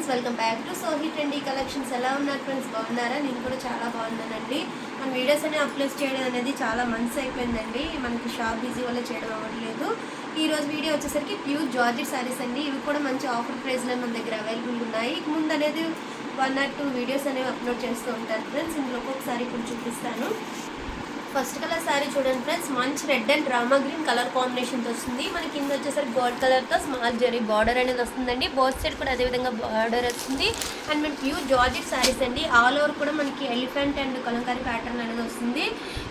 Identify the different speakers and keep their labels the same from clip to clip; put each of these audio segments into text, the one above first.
Speaker 1: Friends, welcome back to Sohi trendy collections. ఎలా ఉన్నారు friends? బాగున్నారా? నేను కూడా చాలా బాగున్నానండి. మన వీడియోస్ అన్ని అప్లోడ్ చేయడం అనేది చాలా మంత్స్ అయిపోయిందండి. మనకి షాప్ బిజీ వల్ల చేయడం అవ్వట్లేదు. ఈరోజు వీడియో వచ్చేసరికి ప్యూర్ జార్జెట్ శారీస్ అండి. ఇవి కూడా మంచి ఆఫర్ ప్రైస్లో మన దగ్గర అవైలబుల్ ఉన్నాయి. ముందు అనేది 1 or 2 వీడియోస్ అనేవి అప్లోడ్ చేస్తూ ఉంటాను ఫ్రెండ్స్. ఇందులో ఒక్కొక్కసారి ఇప్పుడు చూపిస్తాను. ఫస్ట్ కలర్ శారీ చూడండి ఫ్రెండ్స్, మంచి red and Rama green colour కాంబినేషన్తో వస్తుంది. మనకి కింద వచ్చేసరికి గోల్డ్ కలర్తో స్మాల్ జరీ బార్డర్ అనేది వస్తుందండి. బోత్ సైడ్ కూడా అదేవిధంగా బార్డర్ వస్తుంది. అండ్ మనకి ప్యూర్ జార్జెట్ శారీస్ అండి. ఆల్ ఓవర్ కూడా మనకి ఎలిఫెంట్ అండ్ కలంకారీ ప్యాటర్న్ అనేది వస్తుంది.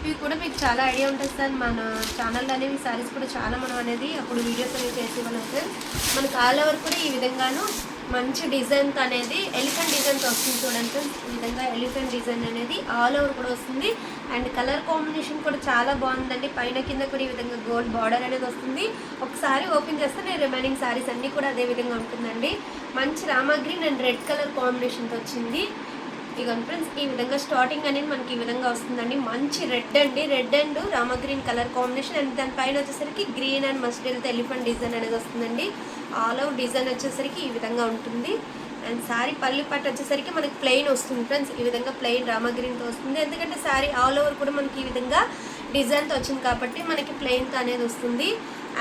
Speaker 1: ఇవి కూడా మీకు చాలా ఐడియా ఉంటుంది సార్. మన ఛానల్లో అనేవి శారీస్ కూడా చాలా మనం అనేది అప్పుడు వీడియోస్ అనేవి చేసేవాళ్ళం సార్. మనకి ఆల్ ఓవర్ కూడా ఈ విధంగాను మంచి డిజైన్ అనేది ఎలిఫెంట్ డిజైన్తో వస్తుంది చూడండి ఫ్రెండ్స్. ఈ విధంగా ఎలిఫెంట్ డిజైన్ అనేది ఆల్ ఓవర్ కూడా వస్తుంది. అండ్ కలర్ కాంబినేషన్ కూడా చాలా బాగుందండి. పైన కింద కూడా ఈ విధంగా గోల్డ్ బార్డర్ అనేది వస్తుంది. ఒకసారి ఓపెన్ చేస్తే నేను రిమైనింగ్ శారీస్ అన్నీ కూడా అదే విధంగా ఉంటుందండి. మంచి Rama green and red colour కాంబినేషన్తో వచ్చింది. ఇదిగోండి ఫ్రెండ్స్, ఈ విధంగా స్టార్టింగ్ అనేది మనకి ఈ విధంగా వస్తుందండి. మంచి రెడ్ అండి, red and Rama green colour combination. And దానిపైన వచ్చేసరికి green and mustard elephant design అనేది వస్తుందండి. ఆల్ ఓవర్ డిజైన్ వచ్చేసరికి ఈ విధంగా ఉంటుంది. అండ్ శారీ పళ్ళు పట్టు వచ్చేసరికి మనకి ప్లెయిన్ వస్తుంది ఫ్రెండ్స్. ఈ విధంగా ప్లెయిన్ రామా గ్రీన్తో వస్తుంది. ఎందుకంటే శారీ ఆల్ ఓవర్ కూడా మనకి ఈ విధంగా డిజైన్తో వచ్చింది కాబట్టి మనకి ప్లెయిన్తో అనేది వస్తుంది.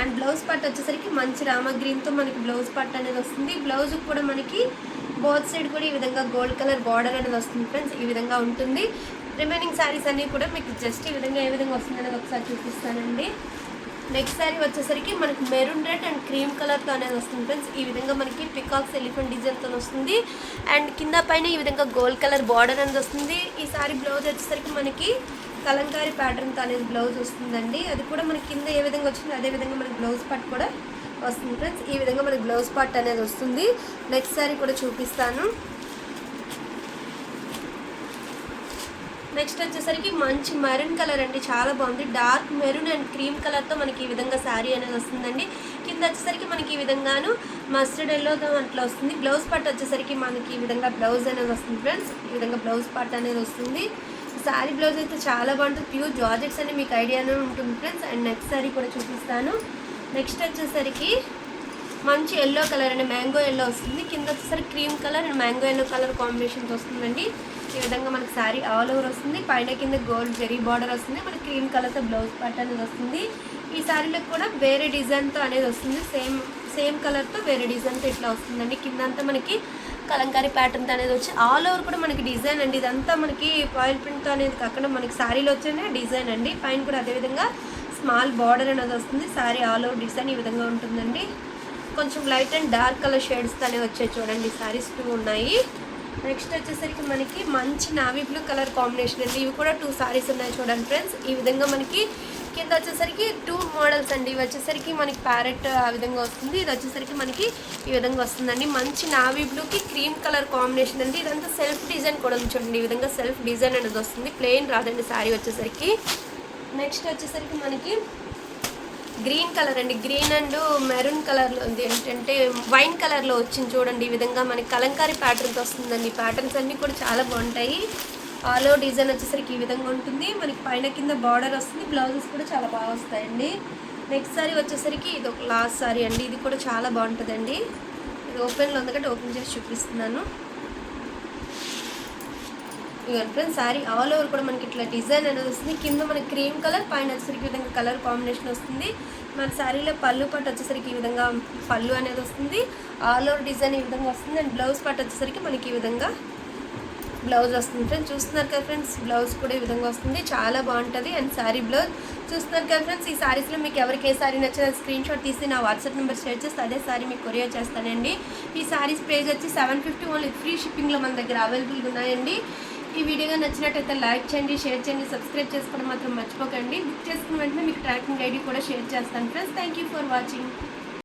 Speaker 1: అండ్ బ్లౌజ్ పట్టు వచ్చేసరికి మంచి రామా గ్రీన్తో మనకి బ్లౌజ్ పట్టు అనేది వస్తుంది. బ్లౌజ్ కూడా మనకి బోత్ సైడ్ కూడా ఈ విధంగా గోల్డ్ కలర్ బార్డర్ అనేది వస్తుంది ఫ్రెండ్స్. ఈ విధంగా ఉంటుంది. రిమైనింగ్ శారీస్ అన్నీ కూడా మీకు జస్ట్ ఈ విధంగా ఏ విధంగా వస్తుంది అనేది ఒకసారి చూపిస్తానండి. నెక్స్ట్ శారీ వచ్చేసరికి మనకి మెరూన్ రెడ్ అండ్ క్రీమ్ కలర్తో అనేది వస్తుంది ఫ్రెండ్స్. ఈ విధంగా మనకి పికాక్స్ ఎలిఫెంట్ డిజైన్తో వస్తుంది. అండ్ కింద పైన ఈ విధంగా గోల్డ్ కలర్ బార్డర్ అనేది వస్తుంది. ఈ శారీ బ్లౌజ్ వచ్చేసరికి మనకి కలంకారీ ప్యాటర్న్తో అనేది బ్లౌజ్ వస్తుందండి. అది కూడా మనకి కింద ఏ విధంగా వచ్చిందో అదే విధంగా మనకి బ్లౌజ్ పార్ట్ కూడా వస్తుంది ఫ్రెండ్స్. ఈ విధంగా మనకి బ్లౌజ్ పార్ట్ అనేది వస్తుంది. నెక్స్ట్ శారీ కూడా చూపిస్తాను. నెక్స్ట్ వచ్చేసరికి మంచి మెరూన్ కలర్ అండి, చాలా బాగుంది. డార్క్ మెరూన్ అండ్ క్రీమ్ కలర్తో మనకి ఈ విధంగా శారీ అనేది వస్తుందండి. కింద వచ్చేసరికి మనకి ఈ విధంగాను మస్టర్డ్ ఎల్లోతో అట్లా వస్తుంది. బ్లౌజ్ పార్ట్ వచ్చేసరికి మనకి ఈ విధంగా బ్లౌజ్ అనేది వస్తుంది ఫ్రెండ్స్. ఈ విధంగా బ్లౌజ్ పార్ట్ అనేది వస్తుంది. శారీ బ్లౌజ్ అయితే చాలా బాగుంటుంది. ప్యూర్ జార్జెట్స్ అని మీకు ఐడియానే ఉంటుంది ఫ్రెండ్స్. అండ్ నెక్స్ట్ శారీ కూడా చూపిస్తాను. నెక్స్ట్ వచ్చేసరికి మంచి ఎల్లో కలర్ అండి, మ్యాంగో ఎల్లో వస్తుంది. కింద వచ్చేసరికి cream colour and mango yellow colour కాంబినేషన్తో వస్తుందండి. ఈ విధంగా మనకి శారీ ఆల్ ఓవర్ వస్తుంది. పైన కింద గోల్డ్ జరీ బార్డర్ వస్తుంది. మనకి క్రీమ్ కలర్తో బ్లౌజ్ పార్ట్ అనేది వస్తుంది. ఈ శారీలో కూడా వేరే డిజైన్తో అనేది వస్తుంది. సేమ్ కలర్తో వేరే డిజైన్తో ఇట్లా వస్తుందండి. కింద అంతా మనకి కలంకారీ ప్యాటర్న్తో అనేది వచ్చి ఆల్ ఓవర్ కూడా మనకి డిజైన్ అండి. ఇదంతా మనకి ఫాయిల్ ప్రింట్తో అనేది కాకుండా మనకి శారీలో వచ్చేనే డిజైన్ అండి. పైన కూడా అదేవిధంగా స్మాల్ బార్డర్ అనేది వస్తుంది. శారీ ఆల్ ఓవర్ డిజైన్ ఈ విధంగా ఉంటుందండి. కొంచెం లైట్ అండ్ డార్క్ కలర్ షేడ్స్తో అనేవి వచ్చాయి చూడండి. శారీస్ 2 ఉన్నాయి. నెక్స్ట్ వచ్చేసరికి మనకి మంచి నావీ బ్లూ కలర్ కాంబినేషన్ అండి. ఇవి కూడా 2 శారీస్ ఉన్నాయి చూడండి ఫ్రెండ్స్. ఈ విధంగా మనకి కింద వచ్చేసరికి 2 మోడల్స్ అండి. ఇవి వచ్చేసరికి మనకి ప్యారెట్ ఆ విధంగా వస్తుంది. ఇది వచ్చేసరికి మనకి ఈ విధంగా వస్తుందండి. మంచి నావీ బ్లూకి క్రీమ్ కలర్ కాంబినేషన్ అండి. ఇదంతా సెల్ఫ్ డిజైన్ కూడా చూడండి. ఈ విధంగా సెల్ఫ్ డిజైన్ అనేది వస్తుంది. ప్లెయిన్ రాదండి శారీ వచ్చేసరికి. నెక్స్ట్ వచ్చేసరికి మనకి గ్రీన్ కలర్ అండి, గ్రీన్ అండ్ మెరూన్ కలర్లో ఉంది. ఏంటంటే వైన్ కలర్లో వచ్చింది చూడండి. ఈ విధంగా మనకి కలంకారీ ప్యాటర్న్తో వస్తుందండి. ప్యాటర్న్స్ అన్నీ కూడా చాలా బాగుంటాయి. ఆల్ ఓవర్ డిజైన్ వచ్చేసరికి ఈ విధంగా ఉంటుంది. మనకి పైన కింద బార్డర్ వస్తుంది. బ్లౌజెస్ కూడా చాలా బాగా వస్తాయండి. నెక్స్ట్ సారీ వచ్చేసరికి ఇది ఒక లాస్ట్ సారీ అండి. ఇది కూడా చాలా బాగుంటుందండి. ఇది ఓపెన్లో ఉంది కాబట్టి ఓపెన్ చేసి చూపిస్తున్నాను. ఇవన్నీ ఫ్రెండ్స్ శారీ ఆల్ ఓవర్ కూడా మనకి ఇట్లా డిజైన్ అనేది వస్తుంది. కింద మనకి క్రీమ్ కలర్, పైన వచ్చేసరికి ఈ విధంగా కలర్ కాంబినేషన్ వస్తుంది. మన శారీలో పళ్ళు పట్టు వచ్చేసరికి ఈ విధంగా పళ్ళు అనేది వస్తుంది. ఆల్ ఓవర్ డిజైన్ ఈ విధంగా వస్తుంది. అండ్ బ్లౌజ్ పట్టు వచ్చేసరికి మనకి ఈ విధంగా బ్లౌజ్ వస్తుంది ఫ్రెండ్స్. చూస్తున్నారు కదా ఫ్రెండ్స్, బ్లౌజ్ కూడా ఈ విధంగా వస్తుంది. చాలా బాగుంటుంది. అండ్ శారీ బ్లౌజ్ చూస్తున్నారు కదా ఫ్రెండ్స్. ఈ శారీస్లో మీకు ఎవరికి ఏ శారీ నచ్చినా స్క్రీన్ షాట్ తీసి నా వాట్సాప్ నెంబర్ షేర్ చేస్తే అదే శారీ మీకు కొరియర్ చేస్తానండి. ఈ శారీస్ ప్రైస్ వచ్చి 750 ఓన్లీ. ఫ్రీ షిప్పింగ్లో మన దగ్గర అవైలబుల్గా ఉన్నాయండి. ఈ వీడియోగా నచ్చినట్టయితే లైక్ చేయండి, షేర్ చేయండి, సబ్స్క్రైబ్ చేసుకోవడం మాత్రం మర్చిపోకండి. బుక్ చేసుకున్న వెంటనే మీకు ట్రాకింగ్ ఐడి కూడా షేర్ చేస్తాను friends. Thank you for watching.